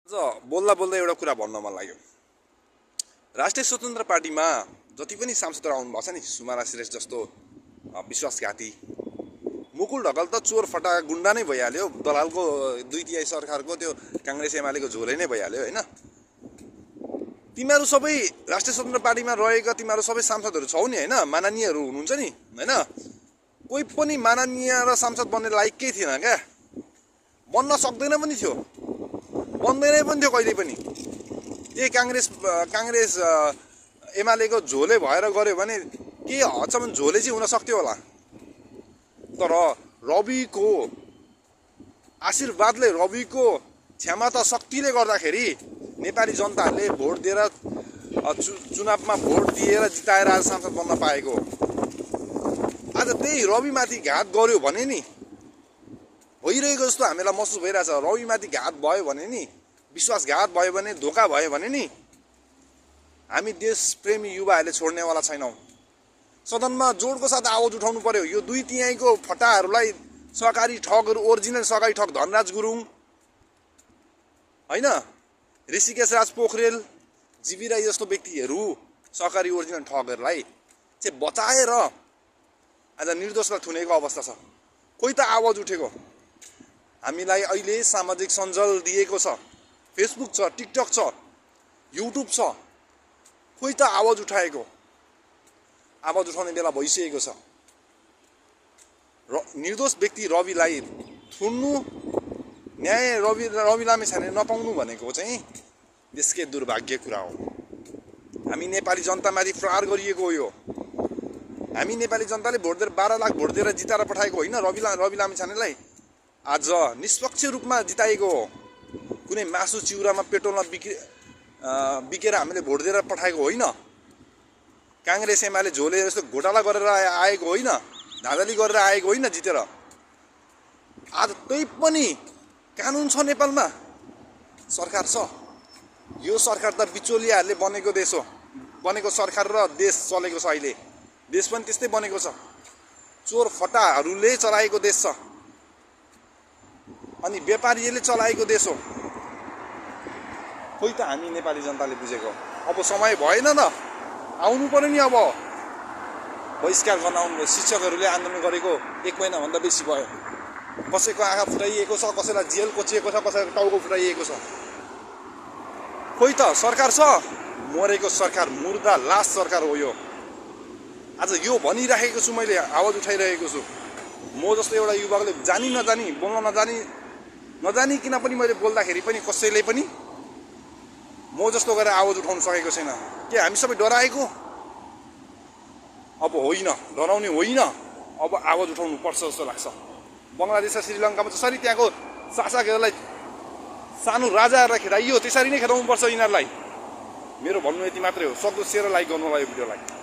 बोल्दा बोल्दा एउटा कुरा भन्न मन लाग्यो। राष्ट्रिय स्वतन्त्र पार्टीमा जति पनि सांसदहरू आउनुभएको छ नि, सुमाना श्रेष्ठ जस्तो विश्वासघाती, मुकुल ढकाल त चोर फटा गुन्डा नै भइहाल्यो। दलालको 2/3 सरकारको त्यो काङ्ग्रेस एमालेको झोले नै भइहाल्यो हैन। तिमीहरू सबै राष्ट्रिय स्वतन्त्र पार्टीमा रहेका तिमीहरू सबै सांसदहरू छौ नि हैन, माननीयहरू हुनुहुन्छ नि हैन। कोही पनि माननीय र सांसद बन्ने लायककै थिएन क्या, बन्न सक्दैन पनि थियो, बन्दैन पनि थियो कहिले पनि। यही काङ्ग्रेस एमालेको झोले भएर गऱ्यो भने के हदसम्म झोले चाहिँ हुन सक्थ्यो होला। तर रविको आशीर्वादले, रविको क्षमता शक्तिले गर्दाखेरि नेपाली जनताहरूले भोट दिएर चुनावमा भोट दिएर जिताएर आज सांसद बन्न पाएको। आज त्यही रविमाथि घात गर्यो भने नि, भइरहेको जस्तो हामीलाई महसुस भइरहेछ, रविमाथि घात भयो भने नि, विश्वासघात भयो भने, धोका भयो भने नि, हामी देशप्रेमी युवाहरूले छोड्नेवाला छैनौँ। सदनमा जोडको साथ आवाज उठाउनु पर्यो। यो 2/3 फटाहरूलाई, सहकारी ठगहरू, ओरिजिनल सहकारी ठग धनराज गुरुङ होइन, ऋषिकेश राज पोखरेल, जीवी राई जस्तो व्यक्तिहरू, सहकारी ओरिजिनल ठगहरूलाई चाहिँ बचाएर आज निर्दोषलाई थुनेको अवस्था छ। कोही त आवाज उठेको। हामीलाई अहिले सामाजिक सञ्जाल दिएको छ, फेसबुक छ, टिकटक छ, युट्युब छ, कोही त आवाज उठाएको। आवाज उठाउने बेला भइसकेको छ। निर्दोष व्यक्ति रविलाई थुन्नु, न्याय रवि लामिछाने नपाउनु भनेको चाहिँ देशकै दुर्भाग्य कुरा हो। हामी नेपाली जनतामाथि प्रहार गरिएको हो यो। हामी नेपाली जनताले भोट दिएर 12 लाख भोट दिएर जिताएर पठाएको होइन रवि लामिछानेलाई। आज निष्पक्ष रूपमा जिताएको हो। कुनै मासु चिउरामा पेट्रोलमा बिकेर हामीले भोट दिएर पठाएको होइन। काङ्ग्रेस एमाले झोले जस्तो घोटाला गरेर आएको होइन, धाँधली गरेर आएको होइन जितेर। आज त्यही पनि कानुन छ नेपालमा, सरकार छ। यो सरकार त बिचौलियाहरूले बनेको देश हो, बनेको सरकार र देश चलेको छ। अहिले देश पनि त्यस्तै बनेको छ, चोर फटाहरूले चलाएको देश छ अनि व्यापारीहरूले चलाएको देश हो। खोइ त हामी नेपाली जनताले बुझेको। अब समय भएन त, आउनु पर्यो नि। अब बहिष्कार गर्न आउनु। शिक्षकहरूले आन्दोलन गरेको 1 महिनाभन्दा बेसी भयो। कसैको आँखा फुटाइएको छ, कसैलाई जेल कोचिएको छ, कसैको टाउको फुटाइएको छ। खोइ त सरकार छ, मरेको सरकार, मुर्दा लास सरकार हो यो। आज यो भनिराखेको छु, मैले आवाज उठाइरहेको छु। म जस्तो एउटा युवाले जानी नजानी, बोल्न नजानिकन पनि मैले बोल्दाखेरि पनि कसैले पनि म जस्तो गरेर आवाज उठाउन सकेको छैन। के हामी सबै डराएको? अब होइन, डराउने होइन। अब आवाज उठाउनु पर्छ जस्तो लाग्छ। बङ्गलादेश र श्रीलङ्कामा जसरी त्यहाँको शासकहरूलाई, सानो राजाहरूलाई खेदाइयो त्यसरी नै खेदाउनु पर्छ यिनीहरूलाई। मेरो भन्नु यति मात्रै हो। सक्दो सेयर लाइक गर्नु होला यो भिडियोलाई।